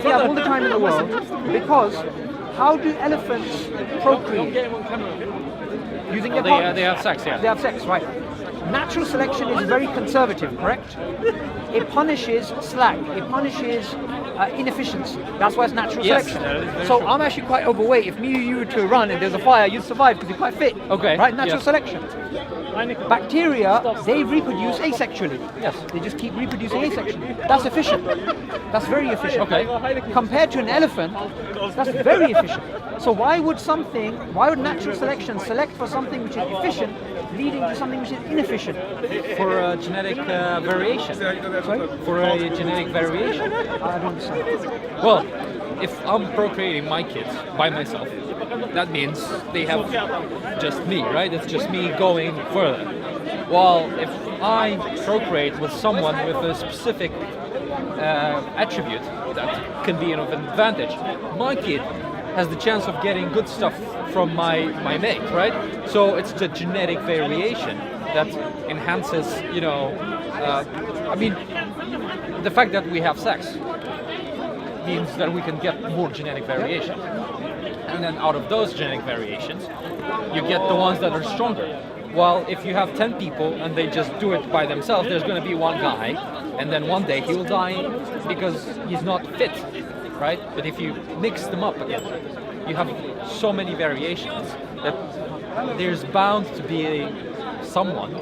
they have all the time in the world, because how do elephants procreate? Using their partners. They have sex, yeah. They have sex, right. Natural selection is very conservative, correct? It punishes slack, it punishes inefficiency. That's why it's natural selection. That is very so true. I'm actually quite overweight. If me and you were to run and there's a fire, you'd survive because you're quite fit. Okay, Right? Natural yes. selection. Bacteria, they reproduce asexually. Yes. They just keep reproducing asexually. That's efficient. That's very efficient. Okay. Compared to an elephant, that's very efficient. So why would natural selection select for something which is efficient, leading to something which is inefficient? For a genetic variation. Sorry? For a genetic variation. I don't understand. Well, if I'm procreating my kids by myself, that means they have just me, right? It's just me going further. While if I procreate with someone with a specific attribute that can be of an advantage, my kid has the chance of getting good stuff from my mate, right? So it's the genetic variation that enhances, the fact that we have sex means that we can get more genetic variation. And then out of those genetic variations, you get the ones that are stronger. While if you have 10 people and they just do it by themselves, there's going to be one guy, and then one day he'll die because he's not fit, right? But if you mix them up again, you have so many variations that there's bound to be someone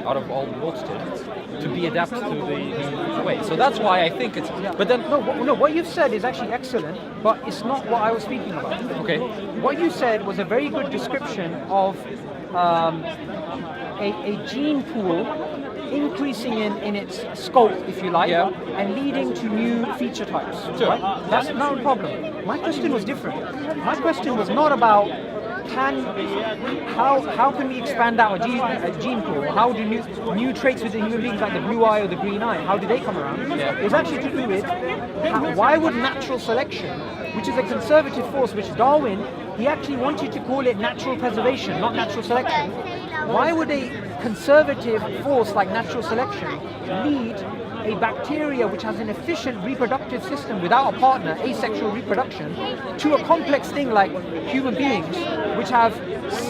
out of all the multitude to be adapted to the way. So that's why I think it's. But then No, what you've said is actually excellent, but it's not what I was speaking about. okay, What you said was a very good description of a gene pool increasing in its scope, if you like, Yeah. and leading to new feature types. Sure. Right? That's not a problem. My question was different. My question was not about how can we expand our gene pool? How do new traits within human beings like the blue eye or the green eye, how do they come around? Yeah. It's actually to do with why would natural selection, which is a conservative force, which Darwin, he actually wanted to call it natural preservation, not natural selection. Why would a conservative force like natural selection lead a bacteria which has an efficient reproductive system without a partner, asexual reproduction, to a complex thing like human beings, which have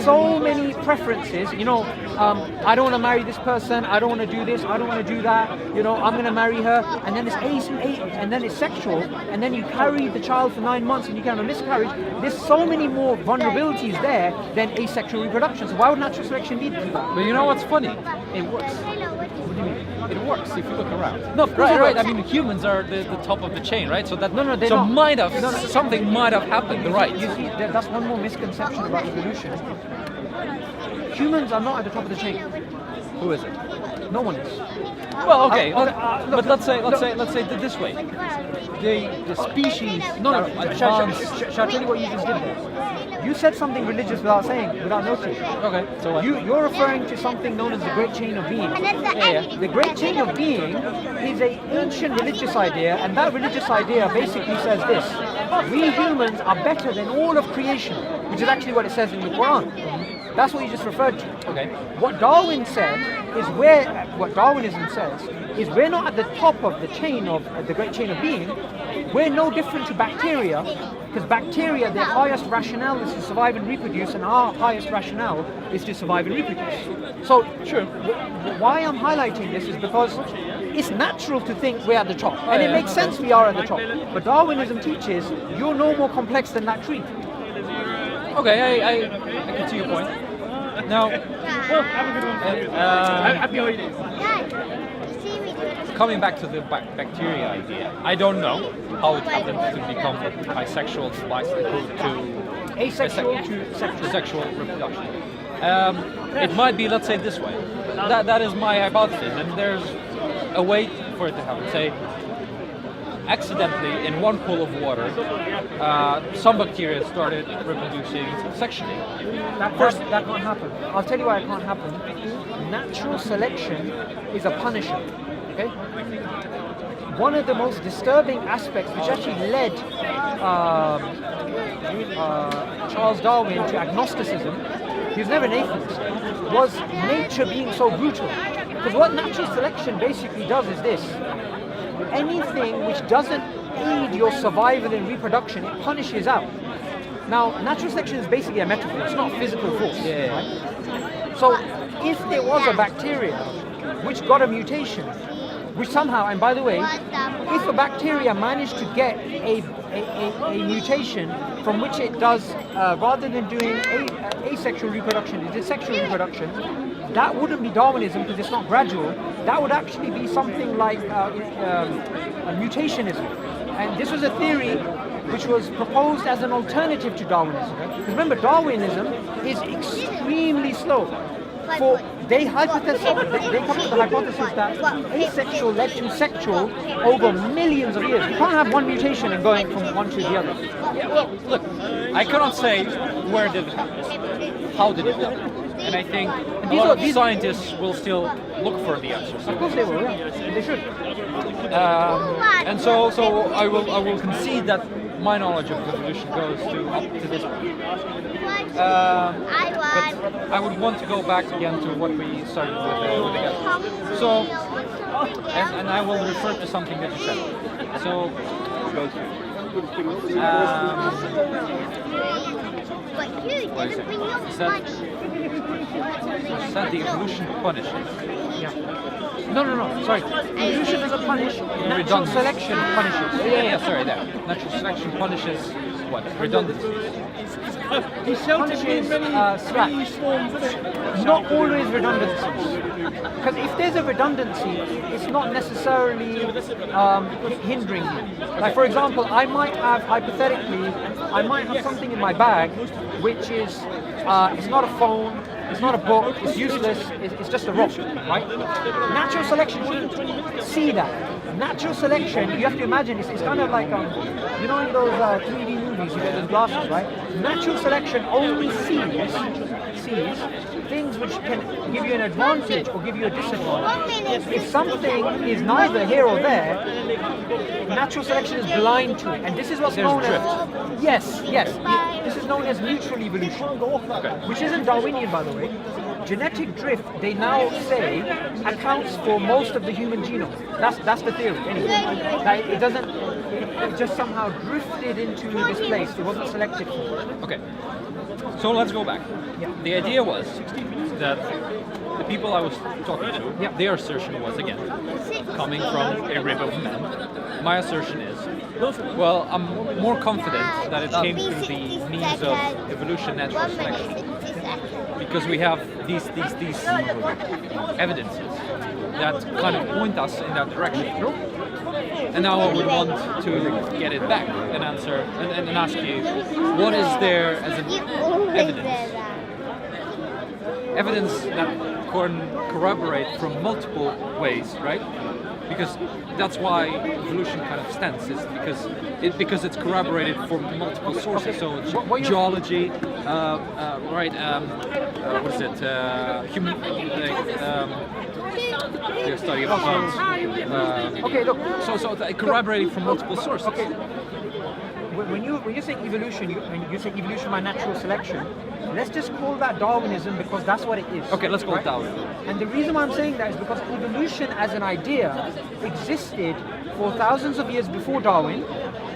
so many preferences? I don't want to marry this person, I don't want to do this, I don't want to do that, I'm going to marry her, and then it's sexual, and then you carry the child for 9 months and you can have a miscarriage. There's so many more vulnerabilities there than asexual reproduction. So why would natural selection lead to that? but you know what's funny? It works. What do you mean? It works if you look around. No, of course it right. works. I mean, humans are the top of the chain, right? So that No, they're so not. something might have happened, right? You see, that's one more misconception about evolution. Humans are not at the top of the chain. Who is it? No one is. Well, okay, look, but let's say this way: the species. No. that Shall advanced- I tell you what you just did there? You said something religious without noting. Okay, so what? You're referring to something known as the Great Chain of Being. Yeah. The Great Chain of Being is an ancient religious idea, and that religious idea basically says this: we humans are better than all of creation, which is actually what it says in the Quran. That's what you just referred to. Okay. What Darwinism says is we're not at the top of the chain of the Great Chain of Being. We're no different to bacteria, because bacteria, their highest rationale is to survive and reproduce, and our highest rationale is to survive and reproduce. So, Sure. Why I'm highlighting this is because it's natural to think we're at the top, and it makes sense we are at the top. But Darwinism teaches you're no more complex than that tree. Okay, I can see your point. Now, coming back to the bacteria idea, I don't know how it happened to become bisexual to Asexual to sexual. sexual reproduction. It might be, let's say, this way. That is my hypothesis, and there's a way for it to happen. Say, accidentally, in one pool of water, some bacteria started reproducing sexually. That can't happen. I'll tell you why it can't happen. Natural selection is a punisher. Okay. One of the most disturbing aspects, which actually led Charles Darwin to agnosticism, he was never an atheist, was nature being so brutal. Because what natural selection basically does is this: anything which doesn't aid your survival and reproduction, it punishes out. Now, natural selection is basically a metaphor, it's not a physical force. Yeah. Right? So, if there was a bacteria which got a mutation, which somehow, and by the way, if a bacteria managed to get a mutation from which it does, rather than doing asexual reproduction, it did sexual reproduction, that wouldn't be Darwinism because it's not gradual. That would actually be something like mutationism. And this was a theory which was proposed as an alternative to Darwinism. Because remember, Darwinism is extremely slow. They come to the hypothesis that asexual led to sexual over millions of years. You can't have one mutation and going from one to the other. Yeah, well, look, I cannot say where did it happen, how did it happen, and I think a lot of scientists will still look for the answers. Of course they will, yeah. They should. And so I will concede that my knowledge of evolution goes up to this point. But I would want to go back again to what we started with again. So, and I will refer to something that you said. So, what is it? You said the evolution punishes. Yeah. No, sorry. Evolution doesn't punish, natural selection punishes. Yeah, sorry, there. Natural selection punishes what? Redundancy. Punishes slack. Not always redundancies. Because if there's a redundancy, it's not necessarily hindering you. Like for example, I might have something in my bag which is, it's not a phone, it's not a book, it's useless, it's just a rock, right? Natural selection wouldn't see that. Natural selection, you have to imagine, it's kind of like, you know in those 3D movies, you get those glasses, right? Natural selection only sees things which can give you an advantage or give you a disadvantage. If something is neither here or there, natural selection is blind to it, and this is what's known as... Yes. This is known as neutral evolution, which isn't Darwinian, by the way. Genetic drift, they now say, accounts for most of the human genome. That's the theory, anyway. Like, it just somehow drifted into this place. It wasn't selected for. Okay. So let's go back. Yeah. The idea was that the people I was talking to, their assertion was, again, coming from a rib of men. My assertion is, well, I'm more confident that it came through the means of evolution, natural selection, because we have these evidences that kind of point us in that direction. And now I would want to get it back and answer and ask you, what is there as an evidence? Evidence that can corroborate from multiple ways, right? Because that's why evolution kind of stands, is because it's corroborated from multiple sources. So geology, right? What is it? Human, the study of plants. Okay, look. So it corroborated from multiple sources. Okay. When you say evolution, you say evolution by natural selection. Let's just call that Darwinism because that's what it is. Okay, let's call it Darwin. And the reason why I'm saying that is because evolution as an idea existed for thousands of years before Darwin,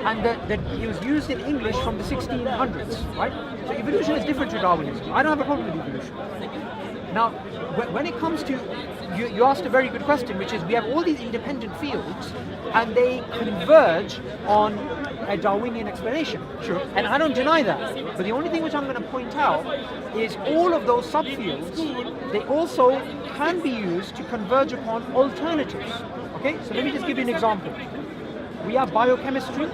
and that it was used in English from the 1600s, right? So evolution is different to Darwinism. I don't have a problem with evolution. Now, when it comes to, you asked a very good question, which is we have all these independent fields, and they converge on a Darwinian explanation. Sure. And I don't deny that. But the only thing which I'm going to point out is all of those subfields, they also can be used to converge upon alternatives. Okay? So let me just give you an example. We have biochemistry,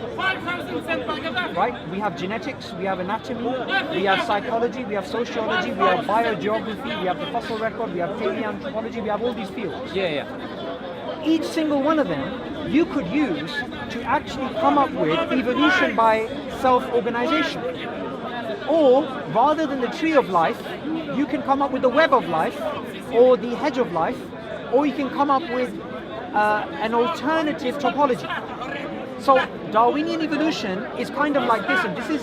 right? We have genetics, we have anatomy, we have psychology, we have sociology, we have biogeography, we have the fossil record, we have paleoanthropology, we have all these fields. Yeah. Each single one of them you could use to actually come up with evolution by self-organization. Or, rather than the tree of life, you can come up with the web of life, or the hedge of life, or you can come up with an alternative topology. So Darwinian evolution is kind of like this, and this is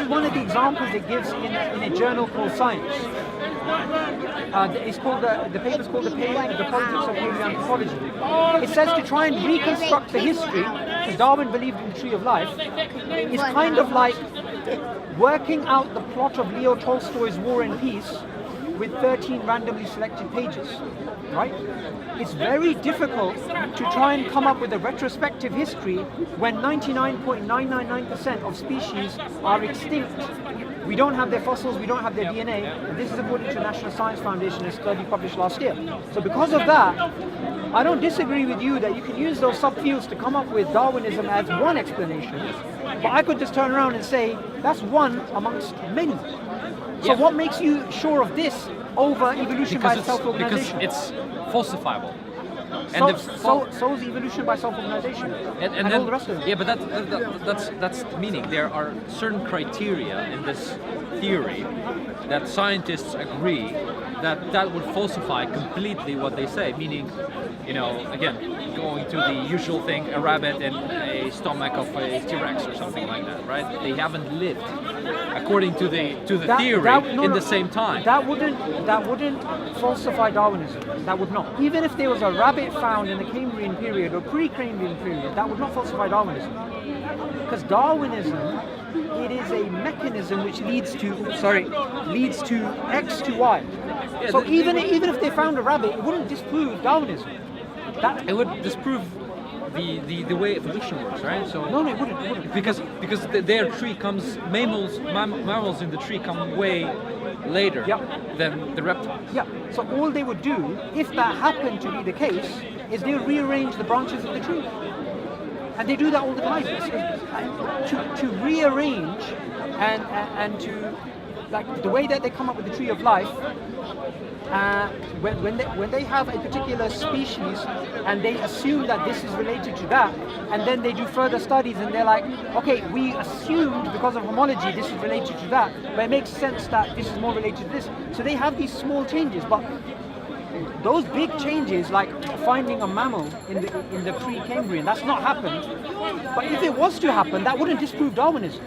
one of the examples it gives in a journal called Science. It's called the paper's called the Politics of Paleoanthropology. It says to try and reconstruct the history because Darwin believed in the tree of life, is kind of like working out the plot of Leo Tolstoy's War and Peace with 13 randomly selected pages, right? It's very difficult to try and come up with a retrospective history when 99.999% of species are extinct. We don't have their fossils, we don't have their DNA, and this is according to the National Science Foundation, a study published last year. So because of that, I don't disagree with you that you can use those subfields to come up with Darwinism as one explanation, but I could just turn around and say that's one amongst many. So what makes you sure of this over evolution by self-organization? Because it's falsifiable. So is evolution by self-organization, and all the rest of it. Yeah, but that's the meaning. There are certain criteria in this theory that scientists agree that would falsify completely what they say. Meaning, again, going to the usual thing, a rabbit in a stomach of a T-Rex or something like that, right? They haven't lived according to the theory in the same time. That wouldn't falsify Darwinism. That would not. Even if there was a rabbit found in the Cambrian period or pre-Cambrian period, that would not falsify Darwinism. Because Darwinism, it is a mechanism which leads to X to Y. Yeah, so even if they found a rabbit, it wouldn't disprove Darwinism. It would disprove the way evolution works, right? So no, it wouldn't. Because their tree comes, mammals in the tree come way later than the reptiles. Yeah. So all they would do, if that happened to be the case, is they would rearrange the branches of the tree, and they do that all the time. To rearrange and to like the way that they come up with the tree of life. When they have a particular species and they assume that this is related to that, and then they do further studies and they're like, okay, we assumed because of homology this is related to that, but it makes sense that this is more related to this. So they have these small changes, but those big changes, like finding a mammal in the pre-Cambrian, that's not happened. But if it was to happen, that wouldn't disprove Darwinism.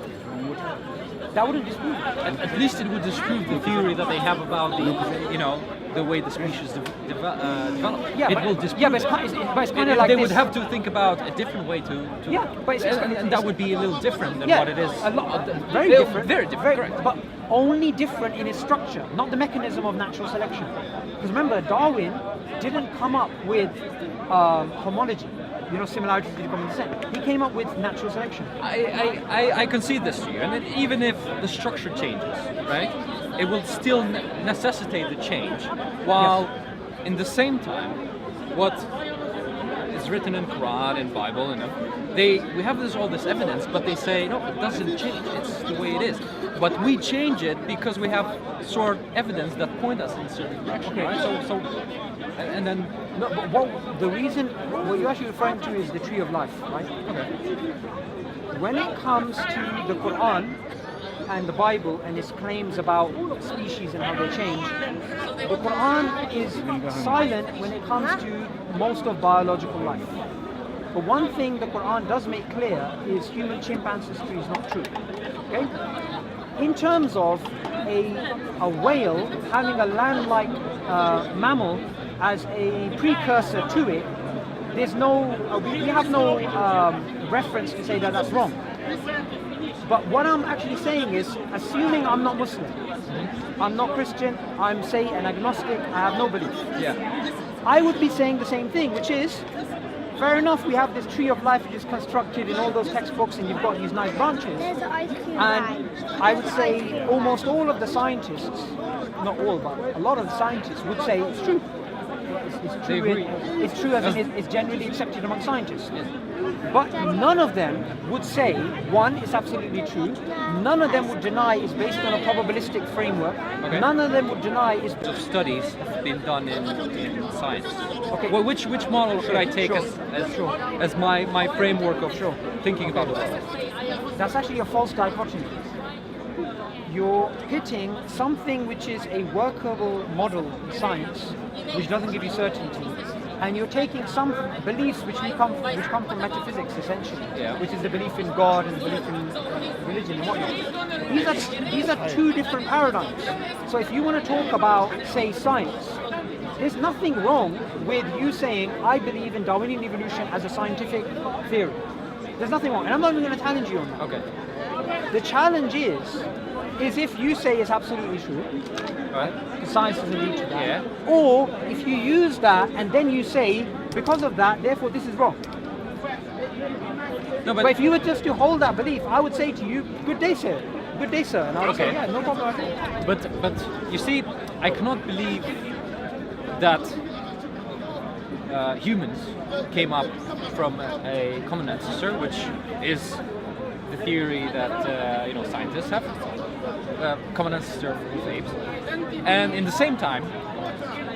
That wouldn't disprove it. At least it would disprove the theory that they have about the way the species develop. Yeah, it will disprove. Yeah, but it's kind of like they this. would have to think about a different way to yeah, but and that would be a little different than what it is. Very different. Very different, correct. But only different in its structure, not the mechanism of natural selection. Because remember, Darwin didn't come up with homology. Similarities to common descent. He came up with natural selection. I concede this to you, and even if the structure changes, right, it will still necessitate the change. While in the same time, what is written in Quran and Bible, we have all this evidence, but they say no, it doesn't change. It's the way it is. But we change it because we have sort of evidence that point us in a certain direction. Okay. Right? So, and then. No, but what you're actually referring to is the tree of life, right? Okay. When it comes to the Quran and the Bible and its claims about species and how they change, the Quran is silent when it comes to most of biological life. But one thing the Quran does make clear is human chimp ancestry is not true. Okay? In terms of a whale having a land-like mammal as a precursor to it, we have no reference to say that that's wrong. But what I'm actually saying is, assuming I'm not Muslim, I'm not Christian, I'm say an agnostic, I have no belief. Yeah. I would be saying the same thing, which is, fair enough, we have this tree of life which is constructed in all those textbooks and you've got these nice branches. And I would say almost all of the scientists, not all, but a lot of the scientists would say it's true. It's true. It's true as in it's generally accepted among scientists. But none of them would say, one, it's absolutely true. None of them would deny it's based on a probabilistic framework. Okay. None of them would deny it's... Studies have been done in science. Okay. Well, which model should I take as my framework of thinking about it? That's actually a false dichotomy. You're pitting something which is a workable model in science, which doesn't give you certainty, and you're taking some beliefs which come from metaphysics, essentially, which is the belief in God and the belief in religion and whatnot. These are two different paradigms. So if you want to talk about, say, science, there's nothing wrong with you saying, I believe in Darwinian evolution as a scientific theory. There's nothing wrong, and I'm not even going to challenge you on that. Okay. The challenge is if you say it's absolutely true, Right. because science doesn't lead to that, Yeah. or if you use that and then you say, because of that, therefore this is wrong. No, But if you were just to hold that belief, I would say to you, good day, sir. Good day, sir. And I would say, Okay. yeah, no problem at all. But you see, I cannot believe that humans came up from a common ancestor, which is the theory that scientists have, common ancestor of apes, and in the same time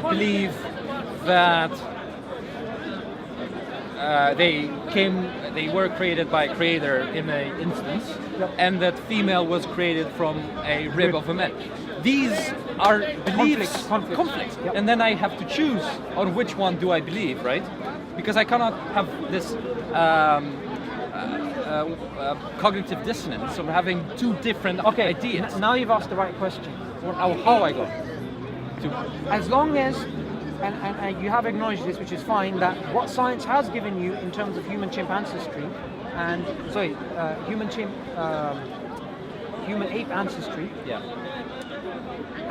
believe that they were created by a creator in an instance, and that female was created from a rib of a man. These are beliefs, conflicts. Yep. And then I have to choose on which one do I believe, right? Because I cannot have this cognitive dissonance of having two different ideas. Now you've asked the right question. How I go to As long as, and you have acknowledged this, which is fine, that what science has given you in terms of human-chimp ancestry, and human-ape ancestry, yeah.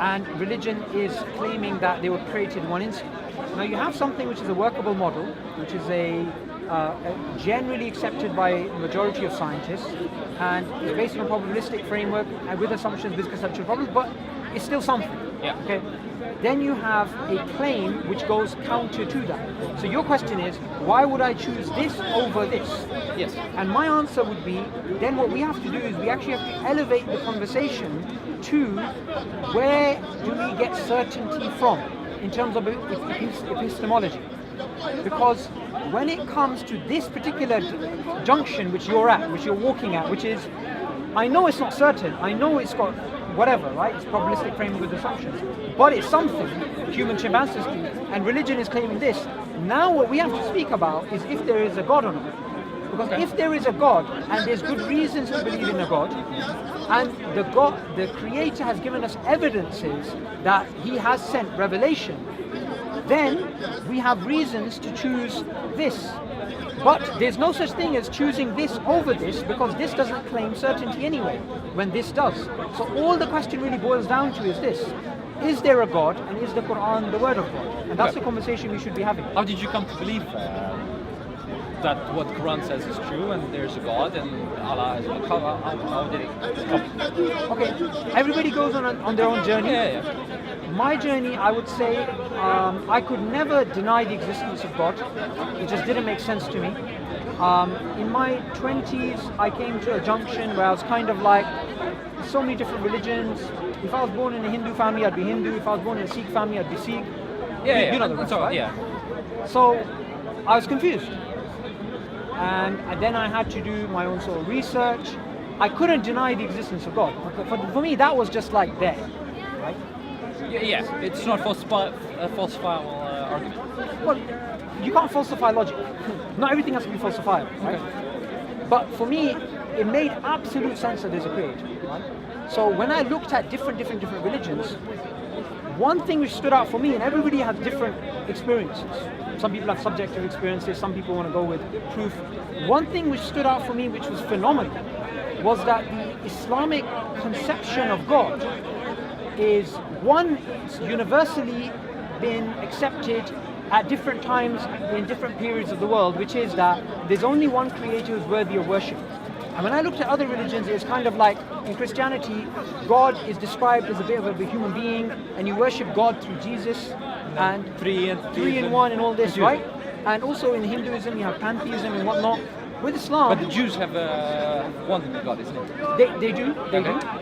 and religion is claiming that they were created in one instant. Now you have something which is a workable model, which is a generally accepted by the majority of scientists, and is based on a probabilistic framework and with assumptions, with conceptual problems, but it's still something. Yeah. Okay. Then you have a claim which goes counter to that. So your question is, why would I choose this over this? Yes. And my answer would be, then what we have to do is we actually have to elevate the conversation to where do we get certainty from in terms of epistemology. Because when it comes to this particular junction which you're at, which you're walking at, which is, I know it's not certain, I know it's got whatever, right? It's probabilistic framework with assumptions, but it's something, human-chimp ancestry, and religion is claiming this. Now what we have to speak about is if there is a God or not. Because if there is a God, and there's good reasons to believe in a God, and the Creator has given us evidences that He has sent revelation, then we have reasons to choose this. But there's no such thing as choosing this over this, because this doesn't claim certainty anyway, when this does. So all the question really boils down to is this: is there a God, and is the Quran the word of God? And that's the conversation we should be having. How did you come to believe that what Quran says is true, and there's a God, and Allah is God? How did it come? Okay, everybody goes on their own journey. Yeah. My journey, I would say, I could never deny the existence of God. It just didn't make sense to me. In my 20s, I came to a junction where I was kind of like, so many different religions. If I was born in a Hindu family, I'd be Hindu. If I was born in a Sikh family, I'd be Sikh. You know the rest, right? Yeah. So I was confused. And then I had to do my own sort of research. I couldn't deny the existence of God. For me, that was just like there, right? Yeah, it's not falsifiable argument. Well, you can't falsify logic. Not everything has to be falsifiable, right? Okay. But for me, it made absolute sense that there's a creator, right? So when I looked at different religions, one thing which stood out for me, and everybody has different experiences. Some people have subjective experiences, some people want to go with proof. One thing which stood out for me, which was phenomenal, was that the Islamic conception of God is one, it's universally been accepted at different times in different periods of the world, which is that there's only one creator who's worthy of worship. And when I looked at other religions, it's kind of like in Christianity, God is described as a bit of a human being, and you worship God through Jesus, and three in one and all this, right? And also in Hinduism, you have pantheism and whatnot. With Islam, but the Jews have one God, isn't it? They do,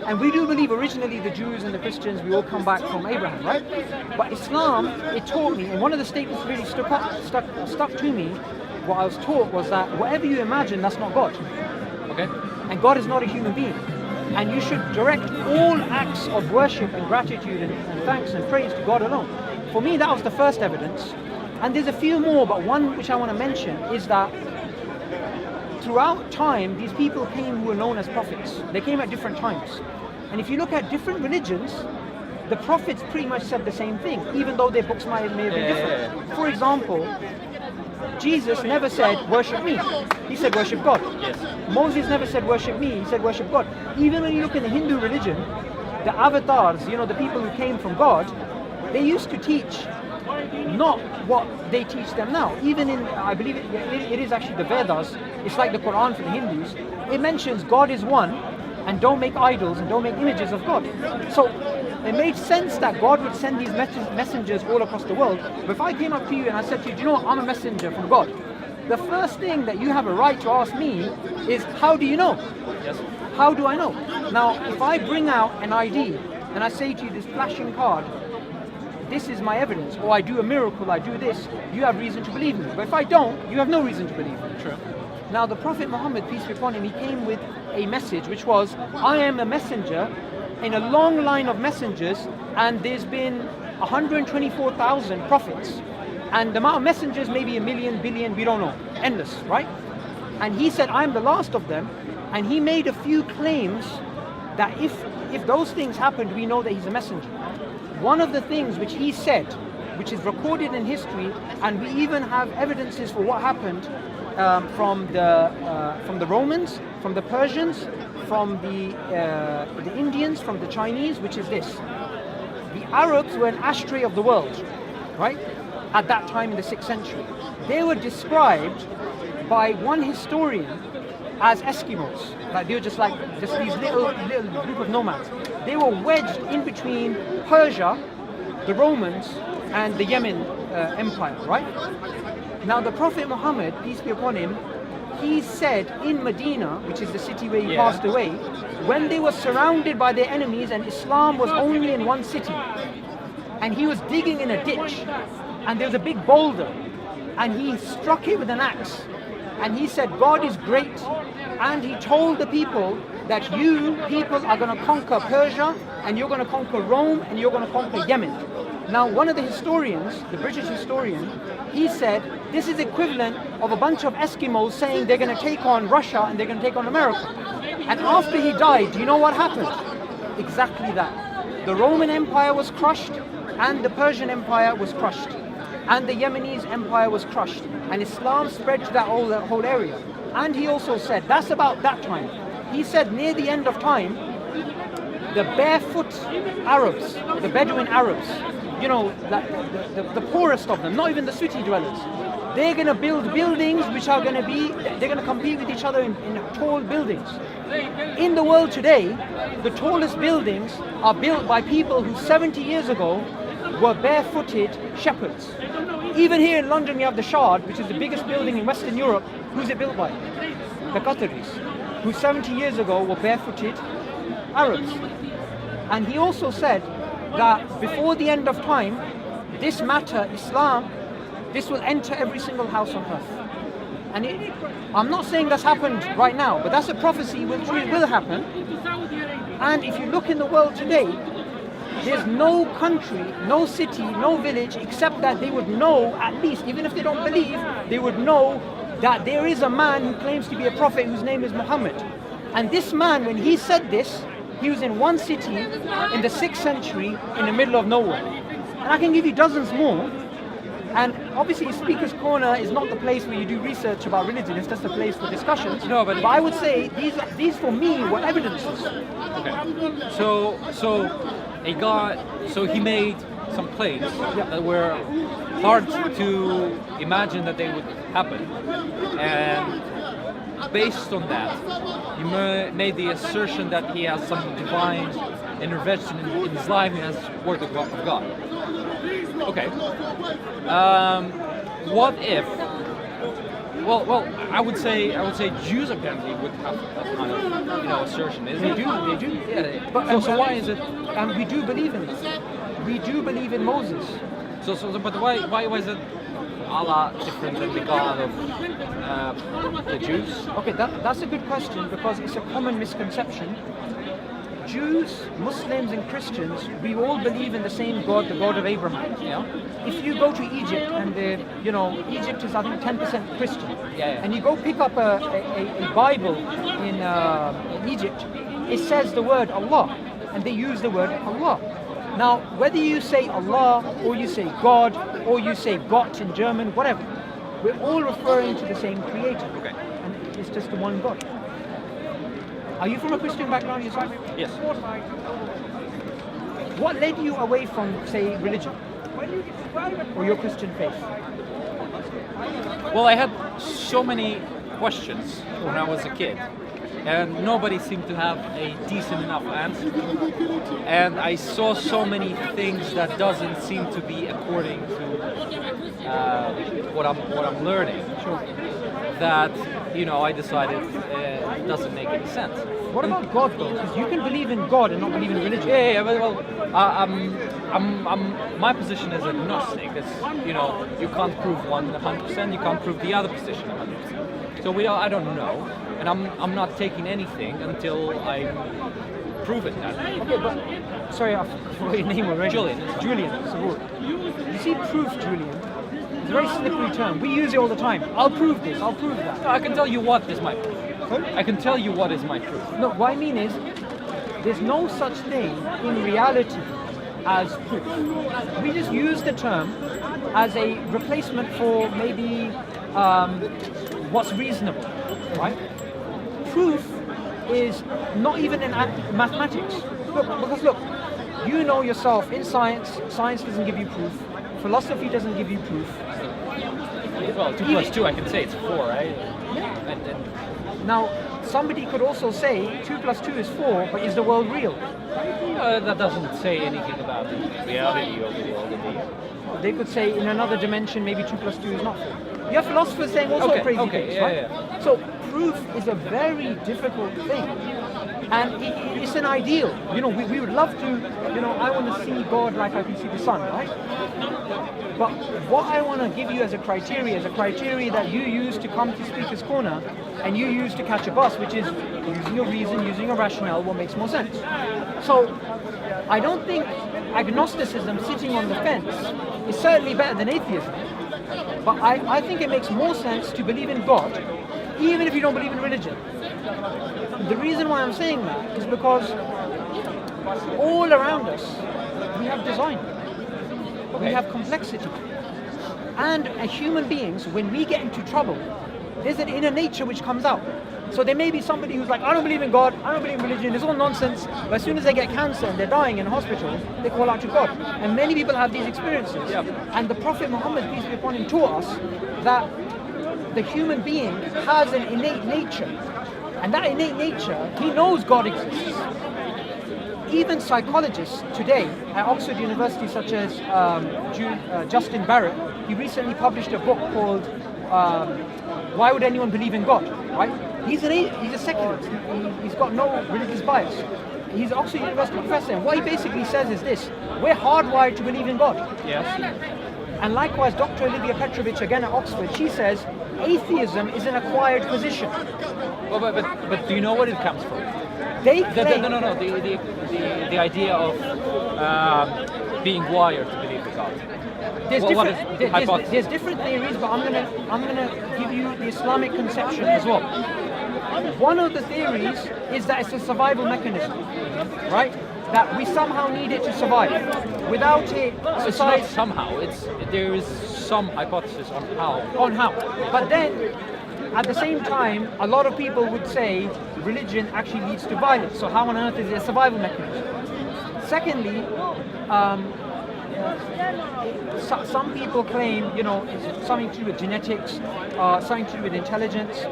and we do believe originally the Jews and the Christians, we all come back from Abraham, right? But Islam, it taught me, and one of the statements really stuck to me. What I was taught was that whatever you imagine, that's not God. Okay. And God is not a human being, and you should direct all acts of worship and gratitude and thanks and praise to God alone. For me, that was the first evidence, and there's a few more, but one which I want to mention is that throughout time, these people came who were known as prophets. They came at different times. And if you look at different religions, the prophets pretty much said the same thing, even though their books may have been different. For example, Jesus never said, worship me. He said, worship God. Yes. Moses never said, worship me. He said, worship God. Even when you look in the Hindu religion, the avatars, the people who came from God, they used to teach not what they teach them now. Even in, I believe it is actually the Vedas, it's like the Quran for the Hindus, it mentions God is one, and don't make idols and don't make images of God. So it made sense that God would send these messengers all across the world. But if I came up to you and I said to you, do you know what, I'm a messenger from God, the first thing that you have a right to ask me is, how do you know? Yes. How do I know? Now, if I bring out an ID and I say to you, this flashing card, this is my evidence, or I do a miracle, I do this, you have reason to believe me. But if I don't, you have no reason to believe me. True. Now, the Prophet Muhammad, peace be upon him, he came with a message which was, I am a messenger in a long line of messengers, and there's been 124,000 prophets. And the amount of messengers, maybe 1 million, billion, we don't know. Endless, right? And he said, I'm the last of them. And he made a few claims that if those things happened, we know that he's a messenger. One of the things which he said, which is recorded in history, and we even have evidences for what happened from the Romans, from the Persians, from the Indians, from the Chinese, which is this. The Arabs were an ashtray of the world, right? At that time in the 6th century. They were described by one historian as Eskimos. Like they were just these little group of nomads. They were wedged in between Persia, the Romans, and the Yemen Empire, right? Now the Prophet Muhammad, peace be upon him, he said in Medina, which is the city where he passed away, when they were surrounded by their enemies and Islam was only in one city, and he was digging in a ditch, and there was a big boulder, and he struck it with an axe, and he said, God is great, and he told the people that you people are going to conquer Persia, and you're going to conquer Rome, and you're going to conquer Yemen. Now, one of the historians, the British historian, he said this is equivalent of a bunch of Eskimos saying they're going to take on Russia and they're going to take on America. And after he died, do you know what happened? Exactly that. The Roman Empire was crushed, and the Persian Empire was crushed, and the Yemenese Empire was crushed, and Islam spread to that whole area. And he also said, that's about that time. He said near the end of time, the barefoot Arabs, the Bedouin Arabs, the poorest of them, not even the city dwellers, they're going to build buildings which are going to be, they're going to compete with each other in tall buildings. In the world today, the tallest buildings are built by people who 70 years ago were barefooted shepherds. Even here in London, we have the Shard, which is the biggest building in Western Europe. Who's it built by? The Qataris, who 70 years ago were barefooted Arabs. And he also said that before the end of time, this matter, Islam, this will enter every single house on earth. And I'm not saying that's happened right now, but that's a prophecy which will happen. And if you look in the world today, there's no country, no city, no village, except that they would know, at least, even if they don't believe, they would know that there is a man who claims to be a prophet whose name is Muhammad. And this man, when he said this, he was in one city in the 6th century in the middle of nowhere. And I can give you dozens more. And obviously Speaker's Corner is not the place where you do research about religion, it's just a place for discussions. No, but I would say these for me were evidences. Okay. So he made some claims that were hard to imagine that they would happen. And based on that, he made the assertion that he has some divine intervention in his life, he has word of God. Okay. What if? Well, I would say Jews apparently would have that kind of assertion. They do. Yeah. But So why is it? And we do believe in it. We do believe in Moses. But why was it Allah different than the God of the Jews? Okay, that's a good question because it's a common misconception. Jews, Muslims and Christians, we all believe in the same God, the God of Abraham. Yeah. If you go to Egypt and Egypt is I think 10% Christian, Yeah. and you go pick up a Bible in Egypt, it says the word Allah, and they use the word Allah. Now, whether you say Allah or you say God or you say Gott in German, whatever, We're all referring to the same creator. Okay. And it's just the one God. Are you from a Christian background yourself? Yes. What led you away from, say, religion? Or your Christian faith? Well, I had so many questions when I was a kid, and nobody seemed to have a decent enough answer. And I saw so many things that doesn't seem to be according to what I'm learning. Sure. That I decided it doesn't make any sense. What about God though? Because you can believe in God and not believe in religion. Yeah. Well, my position is agnostic. It's you can't prove one 100%. You can't prove the other position 100%. So I don't know, and I'm not taking anything until I prove it. Okay, but sorry, I forgot your name already. Julian. Suboor. You see, proof, Julian. It's a very slippery term. We use it all the time. I'll prove this. I'll prove that. No, I can tell you what is my proof. I can tell you what is my proof. No, what I mean is, there's no such thing in reality as proof. We just use the term as a replacement for maybe what's reasonable, right? Proof is not even in mathematics. Because look, you know yourself, in science doesn't give you proof. Philosophy doesn't give you proof. Well, 2 plus 2, I can say it's 4, right? Yeah. And Now, somebody could also say 2 plus 2 is 4, but is the world real? that doesn't say anything about the reality of the world. They could say in another dimension maybe 2 plus 2 is not 4. You have philosophers saying all sorts of crazy things, right? Yeah. So proof is a very difficult thing. And it's an ideal. We would love to, I want to see God like I can see the sun, right? But what I want to give you as a criteria that you use to come to Speaker's Corner and you use to catch a bus, which is using your reason, using your rationale, what makes more sense. So I don't think agnosticism, sitting on the fence, is certainly better than atheism. But I think it makes more sense to believe in God, even if you don't believe in religion. The reason why I'm saying that is because all around us we have design, we have complexity, and as human beings, when we get into trouble, there's an inner nature which comes out. So there may be somebody who's like, I don't believe in God, I don't believe in religion, it's all nonsense, but as soon as they get cancer and they're dying in a hospital, they call out to God. And many people have these experiences. Yeah. And the Prophet Muhammad, peace be upon him, taught us that the human being has an innate nature. And that innate nature, he knows God exists. Even psychologists today at Oxford University, such as Justin Barrett, he recently published a book called Why Would Anyone Believe in God? Right? He's a secularist. He's got no religious bias. He's an Oxford University professor, and what he basically says is this: we're hardwired to believe in God. Yes. And likewise, Dr. Olivia Petrovich, again at Oxford, she says atheism is an acquired position. Well, but do you know what it comes from? They claim, No. The idea of being wired to believe in God. There's different theories, but I'm gonna give you the Islamic conception as well. One of the theories is that it's a survival mechanism, right? That we somehow need it to survive. Without it, society... It's not somehow. There is some hypothesis on how. But then, at the same time, a lot of people would say religion actually leads to violence. So how on earth is it a survival mechanism? Secondly, some people claim, it's something to do with genetics, something to do with intelligence.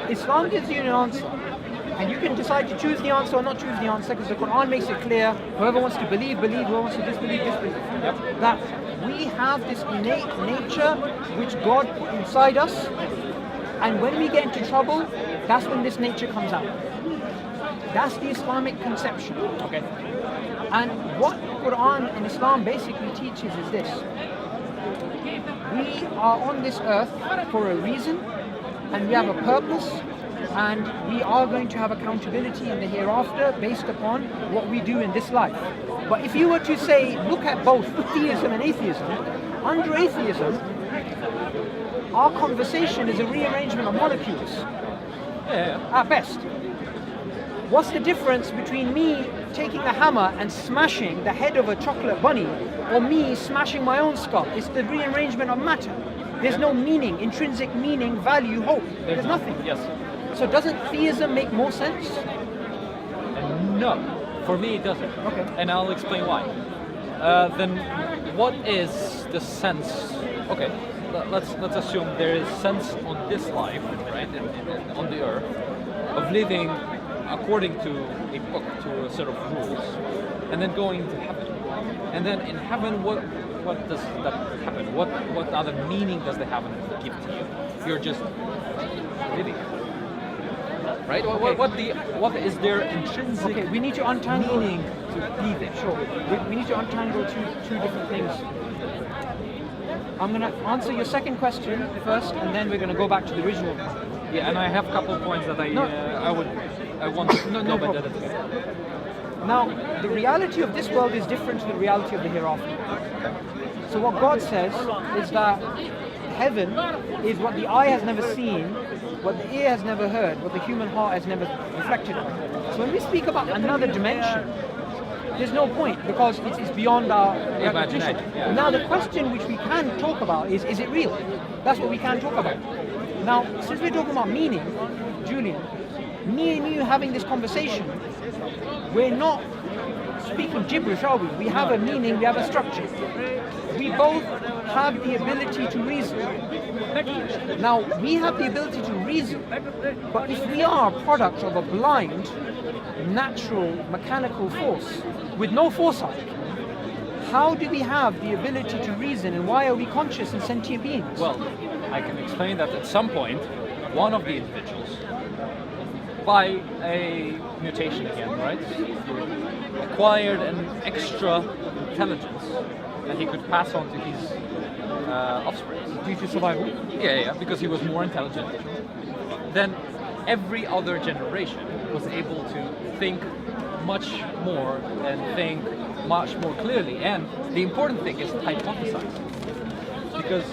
Islam gives you an answer, and you can decide to choose the answer or not choose the answer, because the Quran makes it clear: whoever wants to believe, whoever wants to disbelieve, disbelieve. Yep. That we have this innate nature which God put inside us, and when we get into trouble, that's when this nature comes out. That's the Islamic conception. Okay. And what Quran and Islam basically teaches is this: we are on this earth for a reason, and we have a purpose, and we are going to have accountability in the hereafter based upon what we do in this life. But if you were to say, look at both theism and atheism, under atheism, our conversation is a rearrangement of molecules, at best. What's the difference between me taking a hammer and smashing the head of a chocolate bunny, or me smashing my own skull? It's the rearrangement of matter. There's no meaning, intrinsic meaning, value, hope. There's nothing. Yes. So doesn't theism make more sense? No, for me it doesn't. Okay. And I'll explain why. Then, what is the sense? Okay, let's assume there is sense on this life, right, on the earth, of living according to a book, to a set of rules, and then going to heaven. And then in heaven, what does that happen? What other meaning does the heaven give to you? You're just living. Right? Okay. What is their intrinsic Okay, we need to untangle. meaning to be there? Sure. We need to untangle two different things. I'm going to answer your second question first, and then we're going to go back to the original. Yeah, and I have a couple of points that I want to No go by problem. that. Now, the reality of this world is different to the reality of the hereafter. So what God says is that heaven is what the eye has never seen, what the ear has never heard, what the human heart has never reflected on. So when we speak about another dimension, there's no point because it's beyond our recognition. Yeah. Now the question which we can talk about is it real? That's what we can talk about. Now, since we're talking about meaning, Julian, me and you having this conversation, we're not speaking gibberish, are we? We have a meaning, we have a structure. We both have the ability to reason. Now, we have the ability to reason, but if we are a product of a blind, natural, mechanical force with no foresight, how do we have the ability to reason, and why are we conscious and sentient beings? Well, I can explain that at some point, one of the individuals, by a mutation again, right, acquired an extra intelligence that he could pass on to his offspring. Due to survival. Yeah, because he was more intelligent. Then every other generation was able to think much more and think much more clearly. And the important thing is hypothesize. Because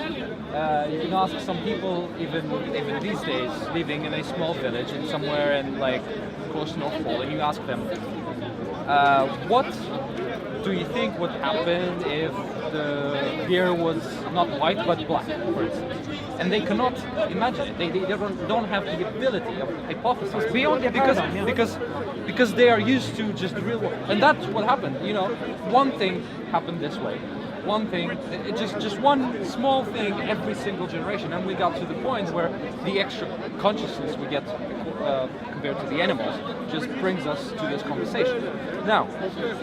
you can ask some people, even these days, living in a small village and somewhere in like close to North Pole, and you ask them, what do you think would happen if the beer was not white but black, for instance? And they cannot imagine it. They don't have the ability of hypothesizing. Beyond their paradigm, yeah. Because they are used to just the real world. And that's what happened. You know, one thing happened this way. One thing, just one small thing every single generation, and we got to the point where the extra consciousness we get compared to the animals just brings us to this conversation. Now,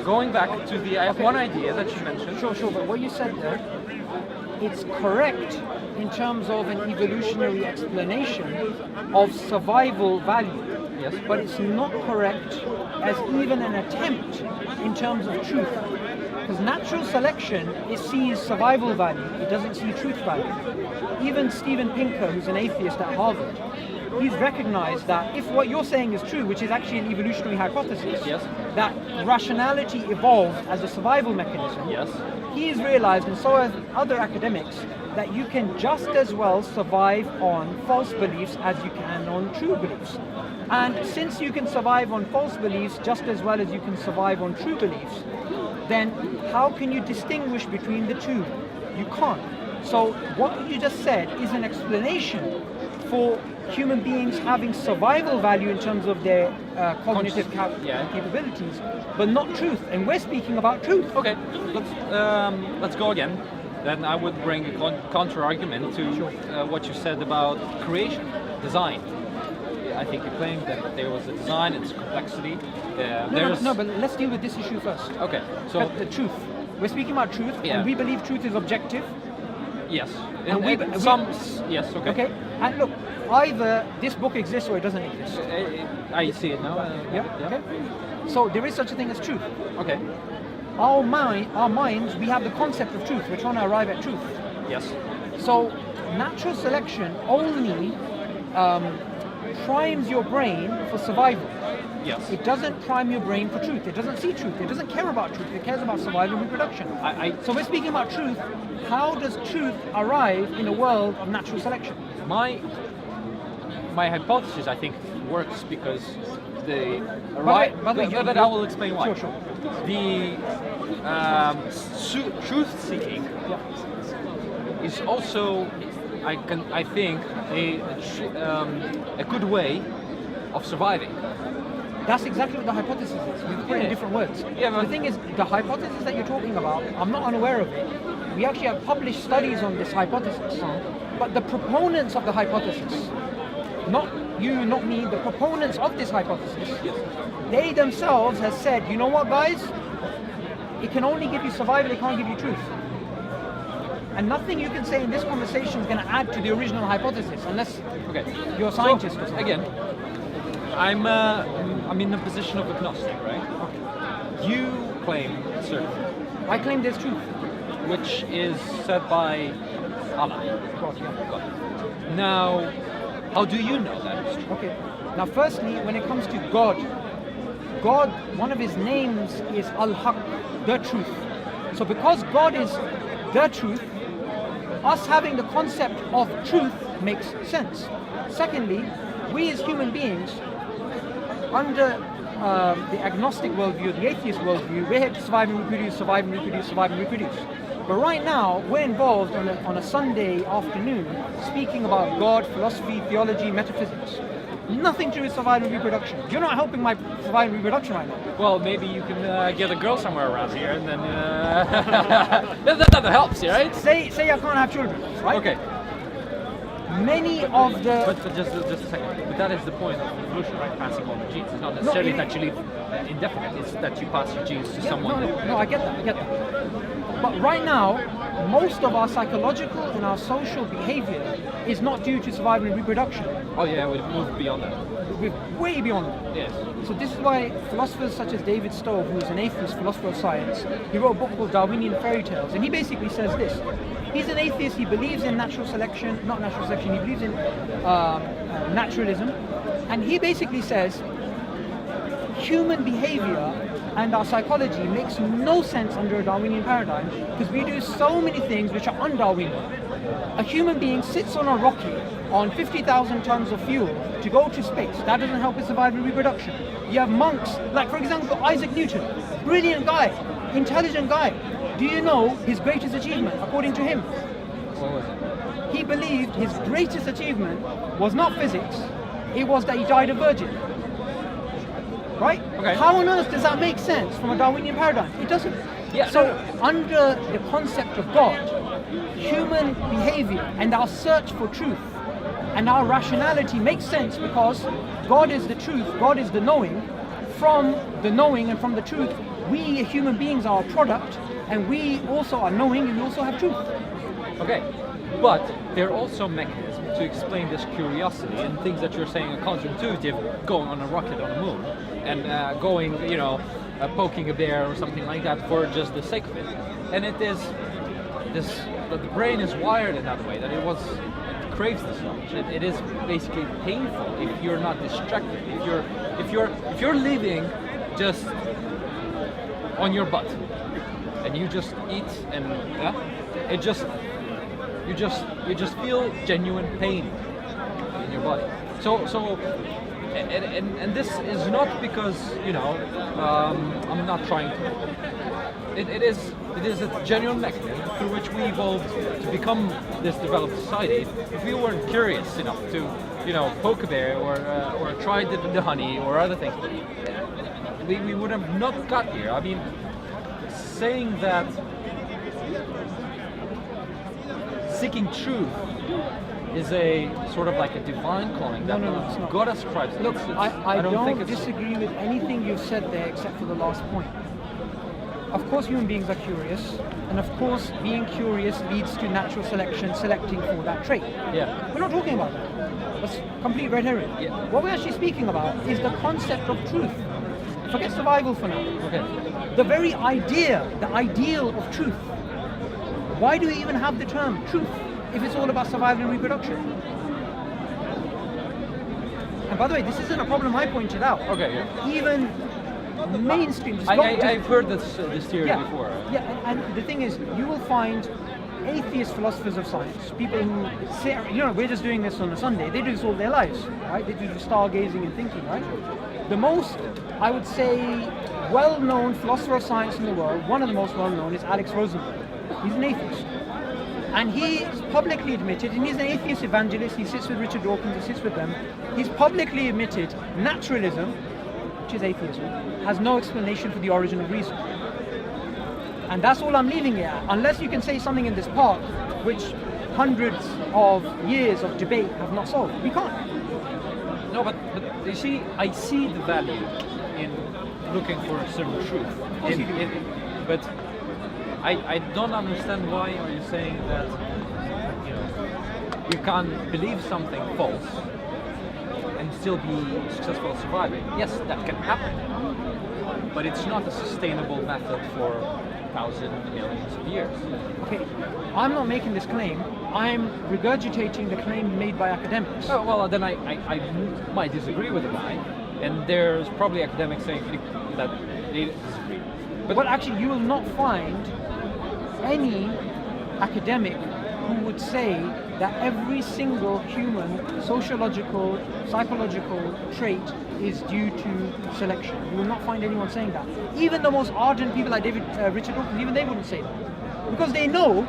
going back to I have one idea that you mentioned. Sure, but what you said there, it's correct in terms of an evolutionary explanation of survival value. Yes. But it's not correct as even an attempt in terms of truth. Because natural selection, it sees survival value, it doesn't see truth value. Even Steven Pinker, who's an atheist at Harvard, he's recognized that if what you're saying is true, which is actually an evolutionary hypothesis, Yes. that rationality evolved as a survival mechanism, Yes. he's realized, and so have other academics, that you can just as well survive on false beliefs as you can on true beliefs. And since you can survive on false beliefs just as well as you can survive on true beliefs, then how can you distinguish between the two? You can't. So what you just said is an explanation for human beings having survival value in terms of their cognitive capabilities, but not truth. And we're speaking about truth. Okay, let's go again. Then I would bring a counter-argument to what you said about creation, design. I think you claimed that there was a design, it's complexity. No, but let's deal with this issue first. Okay, so The truth. We're speaking about truth, Yeah. and we believe truth is objective. yes, yes, okay. Okay, and look, either this book exists or it doesn't exist. I see it now. Okay. So there is such a thing as truth. Okay. Our minds, we have the concept of truth. We're trying to arrive at truth. Yes. So natural selection only primes your brain for survival. Yes. It doesn't prime your brain for truth. It doesn't see truth. It doesn't care about truth. It cares about survival and reproduction. So we're speaking about truth. How does truth arrive in a world of natural selection? My hypothesis, I think, works because By the way, but I will explain why. Sure. The truth seeking is also I think a good way of surviving. That's exactly what the hypothesis is. We put it in different words. Yeah, but the thing is, the hypothesis that you're talking about, I'm not unaware of it. We actually have published studies on this hypothesis. But the proponents of the hypothesis, not you, not me, the proponents of this hypothesis, they themselves have said, you know what, guys? It can only give you survival, it can't give you truth. And nothing you can say in this conversation is going to add to the original hypothesis, unless you're a scientist or something. Again, I'm in a position of agnostic, right? Okay. You claim certain, I claim there's truth. which is said by Allah. God, yeah. God. Now, how do you know that is true? Okay. Now, firstly, when it comes to God, God, one of his names is Al-Haq, the truth. So because God is the truth, us having the concept of truth makes sense. Secondly, we as human beings, under the agnostic worldview, the atheist worldview, we're here to survive and reproduce, survive and reproduce, survive and reproduce. But right now, we're involved on a Sunday afternoon speaking about God, philosophy, theology, metaphysics. Nothing to do with survival and reproduction. You're not helping my survival and reproduction right now. Well, maybe you can get a girl somewhere around here, and then that helps, right? Say I can't have children, right? Okay. Many of the... But just a second. But that is the point of evolution, right? Passing on the genes. It's not necessarily that you live indefinite. It's that you pass your genes to someone. No, I get that. But right now, most of our psychological and our social behavior is not due to survival and reproduction. Oh yeah, we've moved beyond that. We're way beyond that. Yes. So this is why philosophers such as David Stowe, who is an atheist philosopher of science, he wrote a book called Darwinian Fairy Tales, and he basically says this. He's an atheist, he believes in natural selection, not natural selection, he believes in naturalism, and he basically says human behavior and our psychology makes no sense under a Darwinian paradigm because we do so many things which are un-Darwinian. A human being sits on a rocket on 50,000 tons of fuel to go to space. That doesn't help with survival and reproduction. You have monks, like for example Isaac Newton, brilliant guy, intelligent guy. Do you know his greatest achievement according to him? What was it? He believed his greatest achievement was not physics, it was that he died a virgin. Right? Okay. How on earth does that make sense from a Darwinian paradigm? It doesn't. Yeah, so under the concept of God, human behavior and our search for truth and our rationality makes sense because God is the truth, God is the knowing. From the knowing and from the truth, we human beings are a product, and we also are knowing and we also have truth. Okay, but there are also mechanisms to explain this curiosity and things that you're saying are counterintuitive, going on a rocket on the moon and going, poking a bear or something like that for just the sake of it. And it is this, that the brain is wired in that way, that it craves this knowledge. It is basically painful if you're not distracted. If you're living just on your butt and you just eat and you just feel genuine pain in your body. And this is not because I'm not trying to. It is a genuine mechanism through which we evolved to become this developed society. If we weren't curious enough to poke a bear or try the honey or other things, we would have not got here. I mean, saying that seeking truth is a sort of like a divine calling that it's not. God ascribes. Look, I don't think it's disagree with anything you've said there except for the last point. Of course human beings are curious, and of course being curious leads to natural selection, selecting for that trait. Yeah. We're not talking about that. That's complete red herring. Yeah. What we're actually speaking about is the concept of truth. Forget survival for now. Okay. The very idea, the ideal of truth. Why do we even have the term truth if it's all about survival and reproduction? And by the way, this isn't a problem I pointed out. Okay. Yeah. Even mainstream. I've heard this theory before. Yeah, and the thing is, you will find atheist philosophers of science, people who say, we're just doing this on a Sunday. They do this all their lives, right? They do stargazing and thinking, right? The most, I would say, well-known philosopher of science in the world, one of the most well-known, is Alex Rosenberg. He's an atheist. And he's publicly admitted, and he's an atheist evangelist, he sits with Richard Dawkins, he sits with them, he's publicly admitted naturalism, which is atheism, has no explanation for the origin of reason. And that's all I'm leaving it at. Unless you can say something in this part which hundreds of years of debate have not solved. We can't. No, but you see, I see the value in looking for a certain truth. But I don't understand why are you saying that you can't believe something false and still be successful at surviving. Yes, that can happen, but it's not a sustainable method for thousands, millions of years. Okay, I'm not making this claim. I'm regurgitating the claim made by academics. Oh, well, then I might disagree with the guy, and there's probably academics saying that they disagree. But actually, you will not find any academic who would say that every single human sociological, psychological trait is due to selection. You will not find anyone saying that. Even the most ardent people like Richard Dawkins, even they wouldn't say that. Because they know,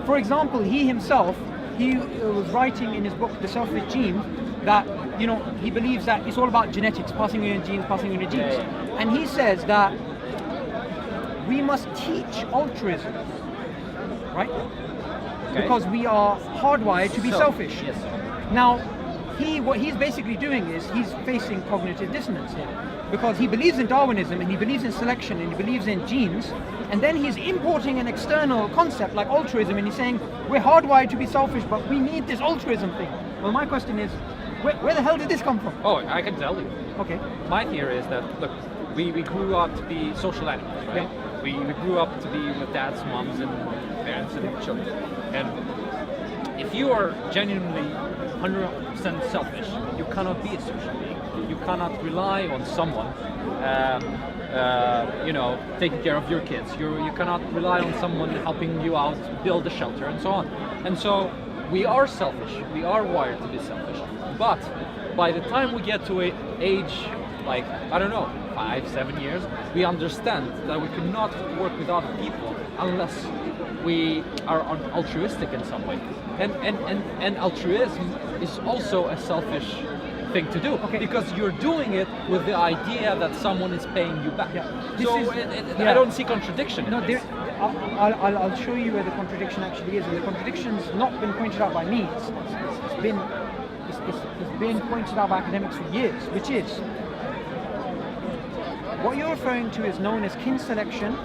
for example, he himself, he was writing in his book, The Selfish Gene, that he believes that it's all about genetics, passing on your genes, passing on your genes. And he says that we must teach altruism, right? Okay. Because we are hardwired to be selfish. Yes. Now, what he's basically doing is he's facing cognitive dissonance here, because he believes in Darwinism and he believes in selection and he believes in genes, and then he's importing an external concept like altruism, and he's saying we're hardwired to be selfish, but we need this altruism thing. Well, my question is, where the hell did this come from? Oh, I can tell you. Okay. My theory is that, look, we grew up to be social animals, right? Yeah. We grew up to be with dads, moms, and parents and children. And if you are genuinely 100% selfish, you cannot be a social being. You cannot rely on someone, taking care of your kids. You cannot rely on someone helping you out, build a shelter, and so on. And so we are selfish. We are wired to be selfish. But by the time we get to an age, like, I don't know, 5-7 years, we understand that we cannot work with other people unless we are altruistic in some way. And altruism is also a selfish thing to do, because you're doing it with the idea that someone is paying you back. I don't see contradiction in this. I'll show you where the contradiction actually is, and the contradiction's not been pointed out by me. It's been pointed out by academics for years, which is what you're referring to is known as kin selection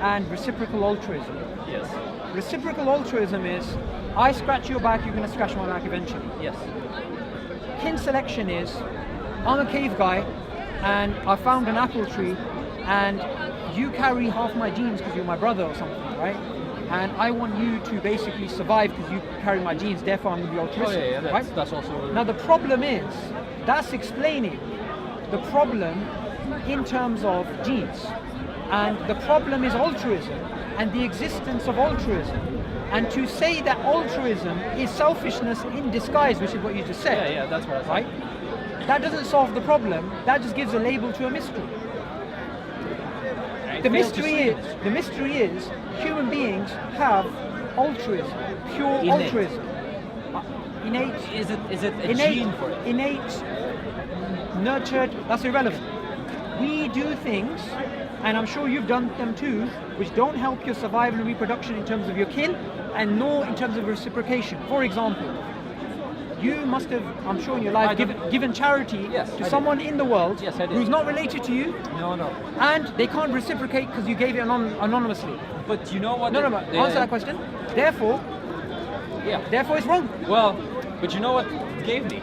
and reciprocal altruism. Yes. Reciprocal altruism is, I scratch your back, you're going to scratch my back eventually. Yes. Kin selection is, I'm a cave guy and I found an apple tree and you carry half my genes because you're my brother or something, right? And I want you to basically survive because you carry my genes, therefore I'm going to be altruistic, right? That's also... Now the problem is, that's explaining the problem in terms of genes. And the problem is altruism and the existence of altruism. And to say that altruism is selfishness in disguise, which is what you just said. Yeah, that's what I said. Right? That doesn't solve the problem. That just gives a label to a mystery. The mystery is human beings have altruism, pure innate. Altruism. Innate. Is it a innate, gene for it? Innate, nurtured, that's irrelevant. We do things, and I'm sure you've done them too, which don't help your survival and reproduction in terms of your kin, and nor in terms of reciprocation. For example, you must have, I'm sure in your life, given charity to someone in the world who's not related to you. No. And they can't reciprocate because you gave it anonymously. But you know what? No. Answer that question. Therefore it's wrong. Well, but you know what it gave me?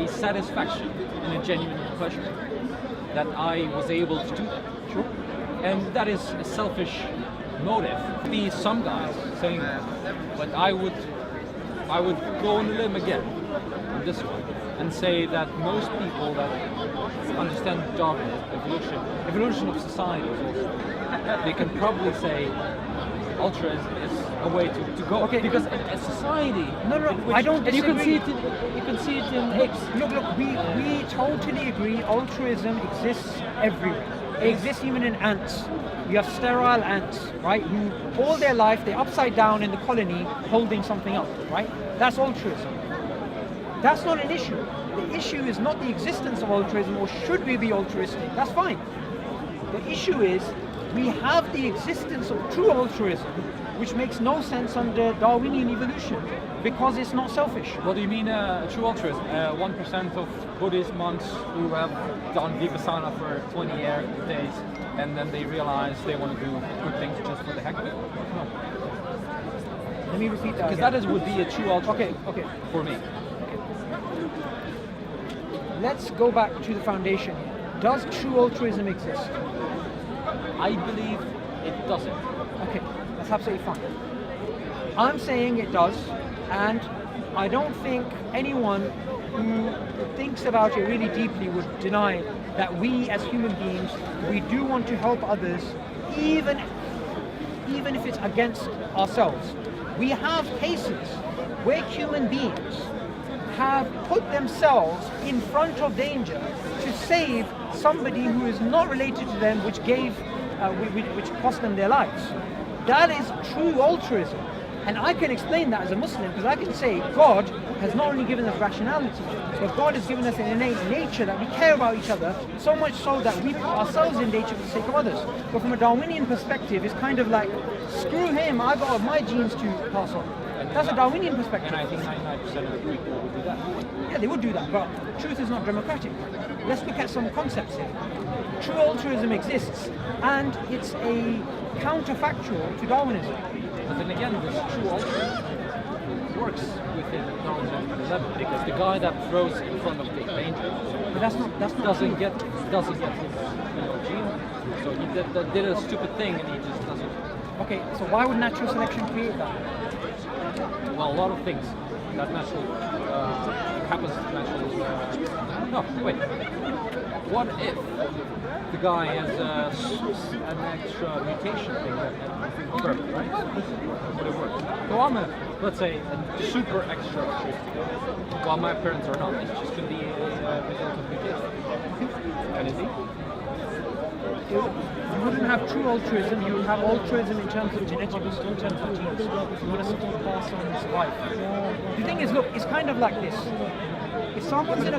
A satisfaction and a genuine pleasure that I was able to do that. Sure. And that is a selfish motive. Be some guys saying, but I would go on a limb again on this one and say that most people that understand Darwinism, evolution of society, they can probably say altruism is a way to go. Okay. Because a society. I don't disagree. You can see it in apes. Look. We totally agree. Altruism exists everywhere. It exists even in ants. You have sterile ants, right, who all their life they're upside down in the colony holding something up, right? That's altruism. That's not an issue. The issue is not the existence of altruism or should we be altruistic. That's fine. The issue is we have the existence of true altruism, which makes no sense under Darwinian evolution because it's not selfish. What do you mean true altruism? 1% of Buddhist monks who have done Vipassana for 20 days and then they realize they want to do good things just for the heck of it? No. Let me repeat that. Because that would be a true altruism Okay. for me. Let's go back to the foundation. Does true altruism exist? I believe it doesn't. Okay, that's absolutely fine. I'm saying it does, and I don't think anyone who thinks about it really deeply would deny that we as human beings, we do want to help others, even if it's against ourselves. We have cases where human beings have put themselves in front of danger to save somebody who is not related to them, which cost them their lives. That is true altruism. And I can explain that as a Muslim because I can say God has not only given us rationality, but God has given us an innate nature that we care about each other, so much so that we put ourselves in danger for the sake of others. But from a Darwinian perspective, it's kind of like, screw him, I've got my genes to pass on. That's a Darwinian perspective. And I think 99% of the people would do that. Yeah, they would do that, but truth is not democratic. Let's look at some concepts here. True altruism exists, and it's a counterfactual to Darwinism. But then again, this true altruism works within Darwinism level because the guy that throws in front of the danger, But that's not doesn't true. get his gene. So he did a stupid thing and he just doesn't. Okay, so why would natural selection create that? Well, a lot of things that natural happens to natural. No, wait. What if the guy has an extra mutation thing at birth, right? Would it work? So I'm let's say, a super extra autistic, while my parents are not. It's just going to be a result of mutation. Can it be? You wouldn't have true altruism, you would have altruism in terms of genetics, in terms of genes. You want to sort of pass on and survive. The thing is, look, it's kind of like this. If someone's in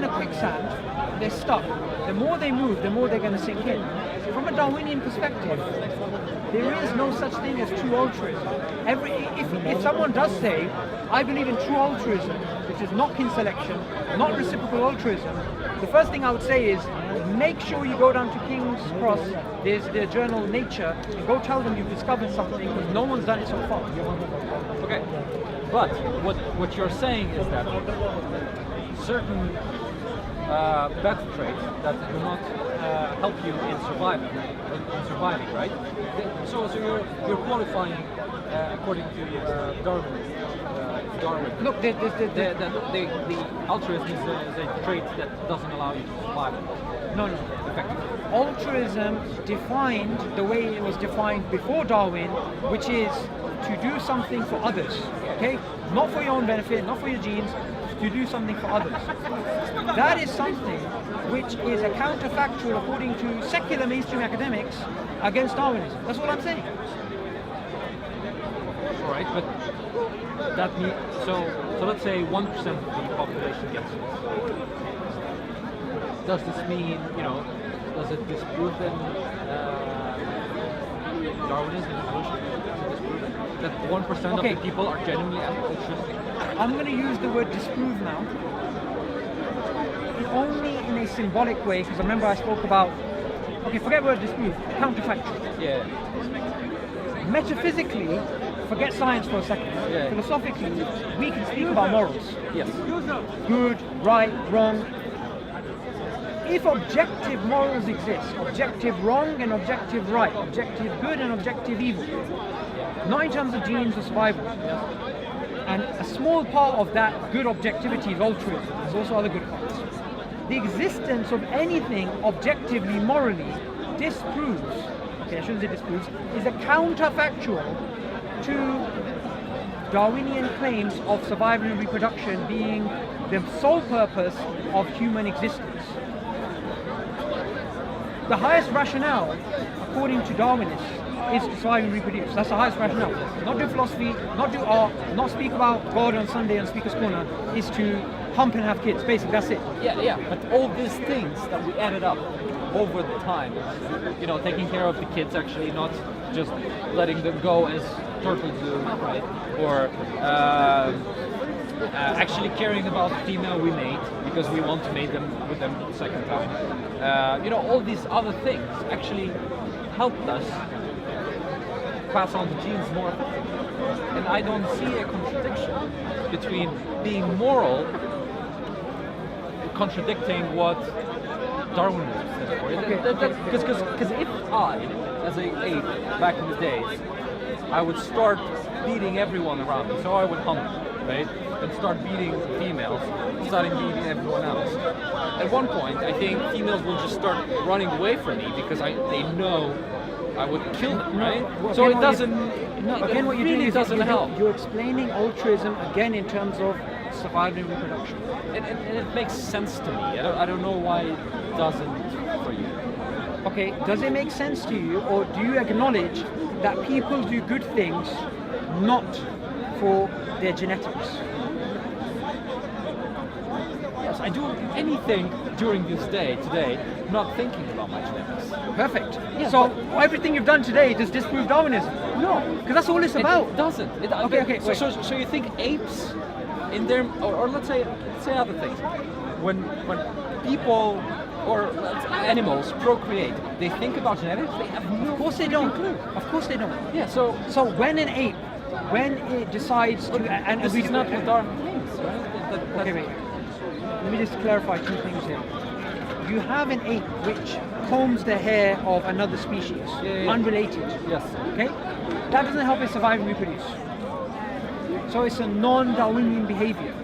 a quicksand, they're stuck. The more they move, the more they're going to sink in. From a Darwinian perspective, there is no such thing as true altruism. If someone does say, I believe in true altruism, which is not kin selection, not reciprocal altruism, the first thing I would say is, make sure you go down to King's Cross, there's the journal Nature, and go tell them you've discovered something, because no one's done it so far. Okay, but what you're saying is that certain bad traits that do not help you in surviving, right? So you're qualifying according to Darwin. Look, The altruism is a trait that doesn't allow you to survive. No. Effectively. Altruism defined the way it was defined before Darwin, which is to do something for others, okay? Not for your own benefit, not for your genes, to do something for others. That is something which is a counterfactual according to secular mainstream academics against Darwinism. That's what I'm saying. All right, but that means so let's say 1% of the population gets it. Does this mean, does it disprove then Darwinism and evolution? Does it disprove it? That 1% of the people are genuinely altruistic? I'm going to use the word disprove now, only in a symbolic way, because remember I spoke about, forget word disprove, counterfactual. Yeah. Metaphysically, forget science for a second. Yeah. Philosophically, we can speak about morals. Yes. Good, right, wrong. If objective morals exist, objective wrong and objective right, objective good and objective evil, not in terms of genes or survival, and a small part of that good objectivity is altruism, there's also other good parts. The existence of anything objectively, morally, disproves, I shouldn't say disproves, is a counterfactual to Darwinian claims of survival and reproduction being the sole purpose of human existence. the highest rationale, according to Darwinists, is to survive and reproduce. That's the highest rationale. Not do philosophy, not do art, not speak about God on Sunday on Speaker's Corner, is to hump and have kids. Basically, that's it. Yeah. But all these things that we added up over the time, you know, taking care of the kids, actually not just letting them go as turtles do, right? Or actually caring about the female we mate because we want to mate them with them the second time. You know, all these other things actually helped us pass on the genes more effectively. And I don't see a contradiction between being moral contradicting what Darwin said for. Because if I, as an ape back in the days, I would start beating everyone around me, so I would hump, right? And start beating females, starting beating everyone else. At one point, I think females will just start running away from me because they know I would kill them, right? Well, so again, it doesn't. Again, what you're really doing is doesn't help. You're explaining altruism again in terms of survival and reproduction. And it makes sense to me. I don't know why it doesn't for you. Okay, does it make sense to you, or do you acknowledge that people do good things not for their genetics? Yes, I do anything during this day today, not thinking about my genetics. Perfect. Yeah, so but everything you've done today does disprove Darwinism? No, Because that's all it's about. It doesn't. Okay, wait. So you think apes, in their, or let's say other things, when people or animals procreate, they think about genetics. They have no. Of course they don't. clue. Of course they don't. Yeah. So when an ape, when it decides to, and this we is not what Darwin thinks, right? Okay, wait. Let me just clarify two things here. You have an ape which combs the hair of another species, unrelated. Yes. Okay? That doesn't help it survive and reproduce. So it's a non-Darwinian behavior.